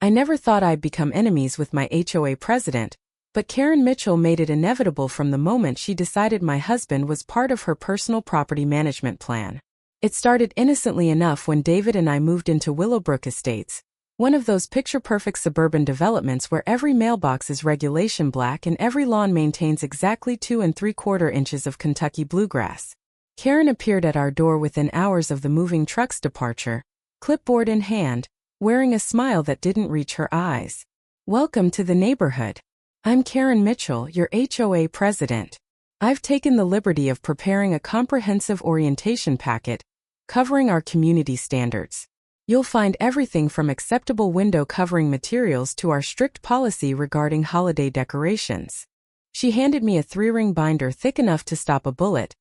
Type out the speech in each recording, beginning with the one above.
I never thought I'd become enemies with my HOA president, but Karen Mitchell made it inevitable from the moment she decided my husband was part of her personal property management plan. It started innocently enough when David and I moved into Willowbrook Estates, one of those picture-perfect suburban developments where every mailbox is regulation black and every lawn maintains exactly 2 3/4 inches of Kentucky bluegrass. Karen appeared at our door within hours of the moving truck's departure, clipboard in hand, wearing a smile that didn't reach her eyes. "Welcome to the neighborhood. I'm Karen Mitchell, your HOA president. I've taken the liberty of preparing a comprehensive orientation packet covering our community standards. You'll find everything from acceptable window covering materials to our strict policy regarding holiday decorations." She handed me a 3-ring binder thick enough to stop a bullet,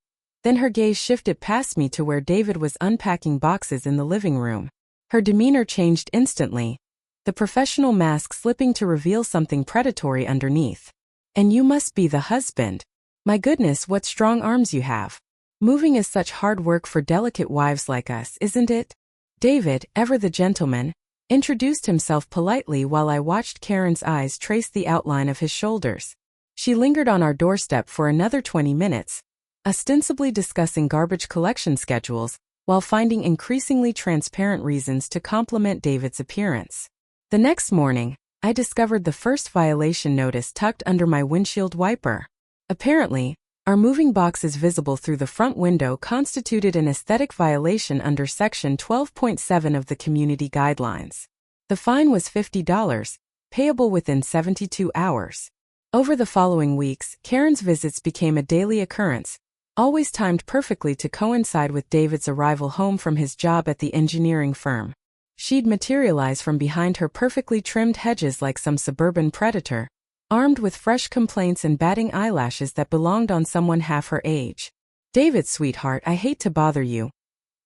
then her gaze shifted past me to where David was unpacking boxes in the living room. Her demeanor changed instantly, the professional mask slipping to reveal something predatory underneath. "And you must be the husband. My goodness, what strong arms you have. Moving is such hard work for delicate wives like us, isn't it?" David, ever the gentleman, introduced himself politely while I watched Karen's eyes trace the outline of his shoulders. She lingered on our doorstep for another 20 minutes, ostensibly discussing garbage collection schedules, while finding increasingly transparent reasons to compliment David's appearance. The next morning, I discovered the first violation notice tucked under my windshield wiper. Apparently, our moving boxes visible through the front window constituted an aesthetic violation under Section 12.7 of the Community Guidelines. The fine was $50, payable within 72 hours. Over the following weeks, Karen's visits became a daily occurrence, always timed perfectly to coincide with David's arrival home from his job at the engineering firm. She'd materialize from behind her perfectly trimmed hedges like some suburban predator, armed with fresh complaints and batting eyelashes that belonged on someone half her age. "David, sweetheart, I hate to bother you,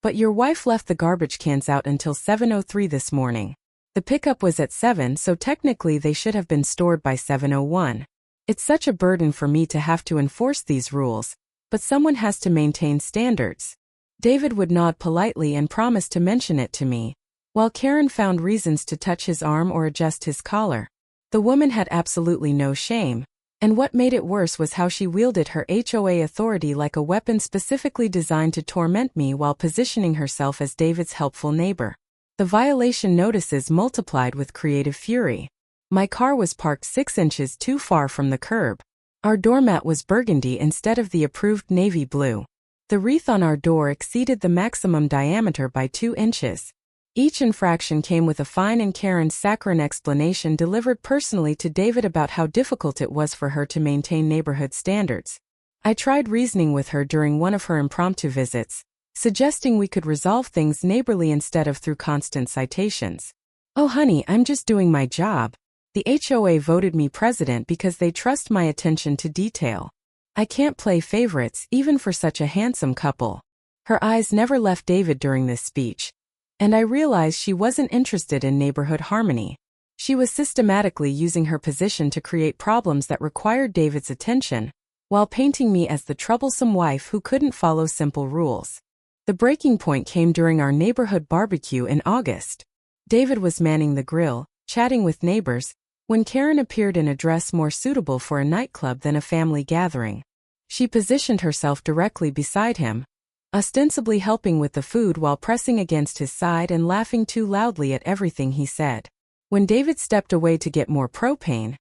but your wife left the garbage cans out until 7:03 this morning. The pickup was at 7, so technically they should have been stored by 7:01. It's such a burden for me to have to enforce these rules, but someone has to maintain standards." David would nod politely and promise to mention it to me, while Karen found reasons to touch his arm or adjust his collar. The woman had absolutely no shame, and what made it worse was how she wielded her HOA authority like a weapon specifically designed to torment me while positioning herself as David's helpful neighbor. The violation notices multiplied with creative fury. My car was parked 6 inches too far from the curb. Our doormat was burgundy instead of the approved navy blue. The wreath on our door exceeded the maximum diameter by 2 inches. Each infraction came with a fine and Karen's saccharine explanation delivered personally to David about how difficult it was for her to maintain neighborhood standards. I tried reasoning with her during one of her impromptu visits, suggesting we could resolve things neighborly instead of through constant citations. "Oh honey, I'm just doing my job. The HOA voted me president because they trust my attention to detail. I can't play favorites even for such a handsome couple." Her eyes never left David during this speech, and I realized she wasn't interested in neighborhood harmony. She was systematically using her position to create problems that required David's attention, while painting me as the troublesome wife who couldn't follow simple rules. The breaking point came during our neighborhood barbecue in August. David was manning the grill, chatting with neighbors, when Karen appeared in a dress more suitable for a nightclub than a family gathering. She positioned herself directly beside him, ostensibly helping with the food while pressing against his side and laughing too loudly at everything he said. When David stepped away to get more propane,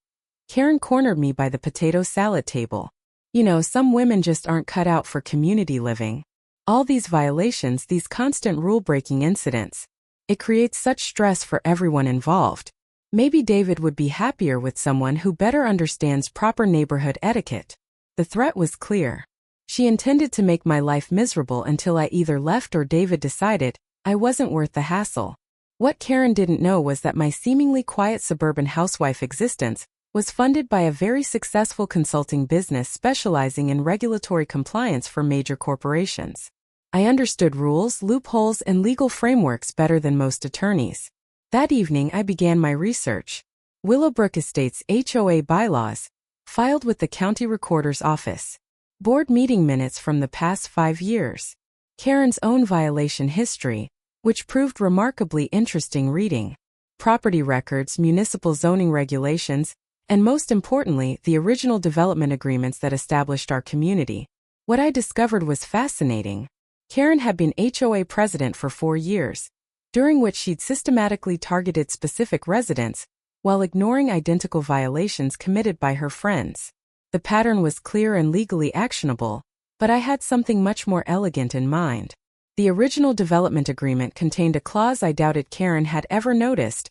Karen cornered me by the potato salad table. "You know, some women just aren't cut out for community living. All these violations, these constant rule-breaking incidents. It creates such stress for everyone involved. Maybe David would be happier with someone who better understands proper neighborhood etiquette." The threat was clear. She intended to make my life miserable until I either left or David decided I wasn't worth the hassle. What Karen didn't know was that my seemingly quiet suburban housewife existence was funded by a very successful consulting business specializing in regulatory compliance for major corporations. I understood rules, loopholes, and legal frameworks better than most attorneys. That evening I began my research. Willowbrook Estates HOA bylaws, filed with the county recorder's office. Board meeting minutes from the past 5 years. Karen's own violation history, which proved remarkably interesting reading. property records, municipal zoning regulations, and most importantly, the original development agreements that established our community. What I discovered was fascinating. Karen had been HOA president for 4 years, during which she'd systematically targeted specific residents, while ignoring identical violations committed by her friends. The pattern was clear and legally actionable, but I had something much more elegant in mind. The original development agreement contained a clause I doubted Karen had ever noticed,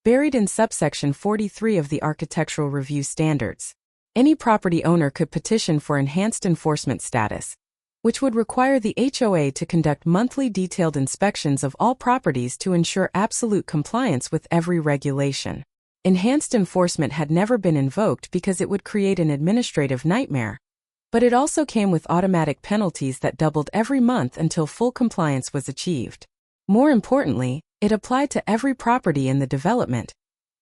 buried in subsection 43 of the Architectural Review Standards. Any property owner could petition for enhanced enforcement status, which would require the HOA to conduct monthly detailed inspections of all properties to ensure absolute compliance with every regulation. Enhanced enforcement had never been invoked because it would create an administrative nightmare, but it also came with automatic penalties that doubled every month until full compliance was achieved. More importantly, it applied to every property in the development,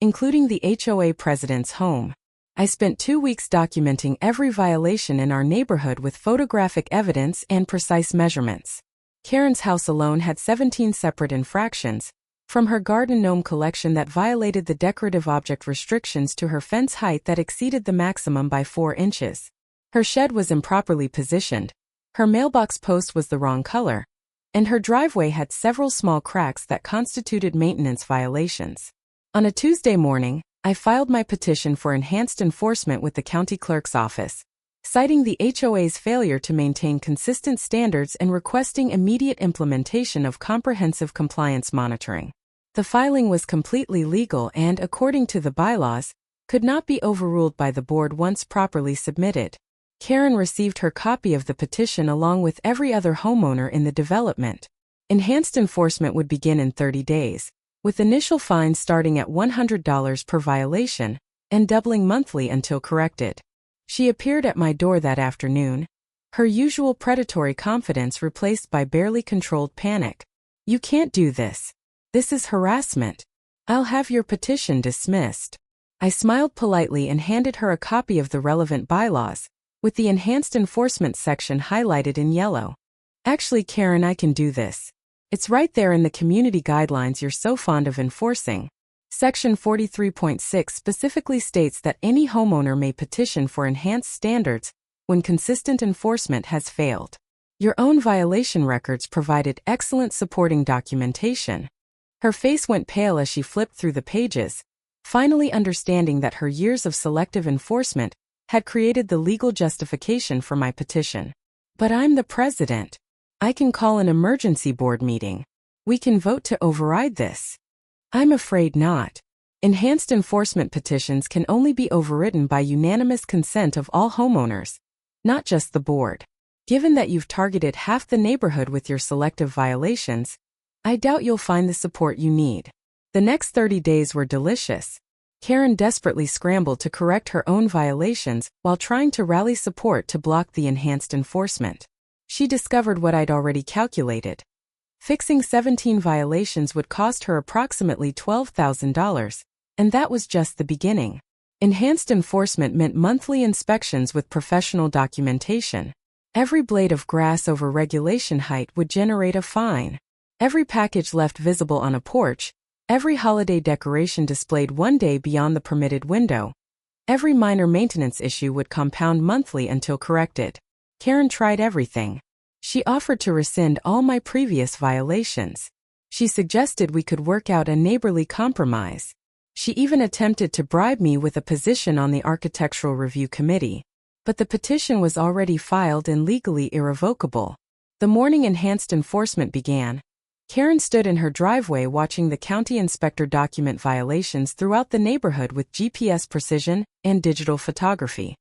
including the HOA president's home. I spent 2 weeks documenting every violation in our neighborhood with photographic evidence and precise measurements. Karen's house alone had 17 separate infractions, from her garden gnome collection that violated the decorative object restrictions to her fence height that exceeded the maximum by 4 inches. Her shed was improperly positioned, her mailbox post was the wrong color, and her driveway had several small cracks that constituted maintenance violations. On a Tuesday morning, I filed my petition for enhanced enforcement with the county clerk's office, citing the HOA's failure to maintain consistent standards and requesting immediate implementation of comprehensive compliance monitoring. The filing was completely legal and, according to the bylaws, could not be overruled by the board once properly submitted. Karen received her copy of the petition along with every other homeowner in the development. Enhanced enforcement would begin in 30 days, with initial fines starting at $100 per violation and doubling monthly until corrected. She appeared at my door that afternoon, her usual predatory confidence replaced by barely controlled panic. "You can't do this. This is harassment. I'll have your petition dismissed." I smiled politely and handed her a copy of the relevant bylaws, with the enhanced enforcement section highlighted in yellow. "Actually, Karen, I can do this. It's right there in the community guidelines you're so fond of enforcing." Section 43.6 specifically states that any homeowner may petition for enhanced standards when consistent enforcement has failed. Your own violation records provided excellent supporting documentation. Her face went pale as she flipped through the pages, finally understanding that her years of selective enforcement had created the legal justification for my petition. "But I'm the president. I can call an emergency board meeting. We can vote to override this." "I'm afraid not. Enhanced enforcement petitions can only be overridden by unanimous consent of all homeowners, not just the board. Given that you've targeted half the neighborhood with your selective violations, I doubt you'll find the support you need." The next 30 days were delicious. Karen desperately scrambled to correct her own violations while trying to rally support to block the enhanced enforcement. She discovered what I'd already calculated. Fixing 17 violations would cost her approximately $12,000, and that was just the beginning. Enhanced enforcement meant monthly inspections with professional documentation. Every blade of grass over regulation height would generate a fine. Every package left visible on a porch, every holiday decoration displayed one day beyond the permitted window, every minor maintenance issue would compound monthly until corrected. Karen tried everything. She offered to rescind all my previous violations. She suggested we could work out a neighborly compromise. She even attempted to bribe me with a position on the Architectural Review Committee. But the petition was already filed and legally irrevocable. The morning enhanced enforcement began. Karen stood in her driveway watching the county inspector document violations throughout the neighborhood with GPS precision and digital photography.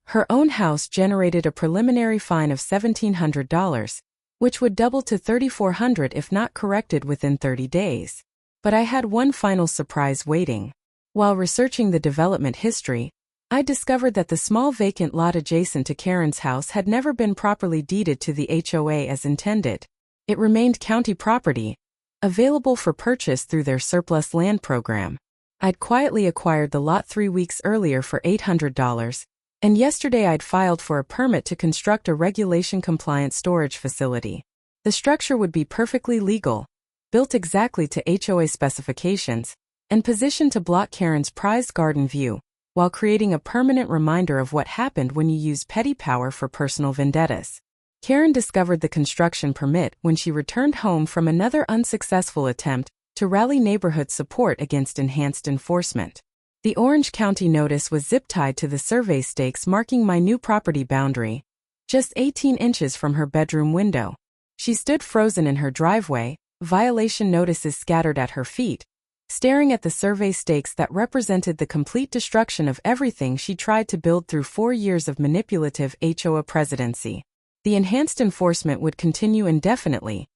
Her own house generated a preliminary fine of $1,700, which would double to $3,400 if not corrected within 30 days. But I had one final surprise waiting. While researching the development history, I discovered that the small vacant lot adjacent to Karen's house had never been properly deeded to the HOA as intended. It remained county property, available for purchase through their surplus land program. I'd quietly acquired the lot 3 weeks earlier for $800, and yesterday I'd filed for a permit to construct a regulation-compliant storage facility. The structure would be perfectly legal, built exactly to HOA specifications, and positioned to block Karen's prized garden view, while creating a permanent reminder of what happened when you use petty power for personal vendettas. Karen discovered the construction permit when she returned home from another unsuccessful attempt to rally neighborhood support against enhanced enforcement. The Orange County notice was zip-tied to the survey stakes marking my new property boundary, just 18 inches from her bedroom window. She stood frozen in her driveway, violation notices scattered at her feet, staring at the survey stakes that represented the complete destruction of everything she tried to build through 4 years of manipulative H.O.A. presidency. The enhanced enforcement would continue indefinitely,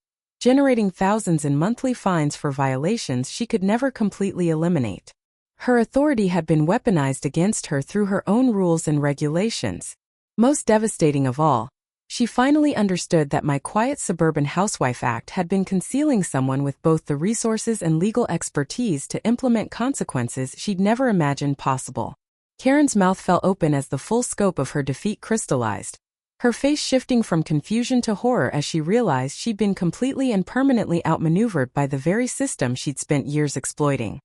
generating thousands in monthly fines for violations she could never completely eliminate. Her authority had been weaponized against her through her own rules and regulations. Most devastating of all, she finally understood that my quiet Suburban Housewife Act had been concealing someone with both the resources and legal expertise to implement consequences she'd never imagined possible. Karen's mouth fell open as the full scope of her defeat crystallized, her face shifting from confusion to horror as she realized she'd been completely and permanently outmaneuvered by the very system she'd spent years exploiting.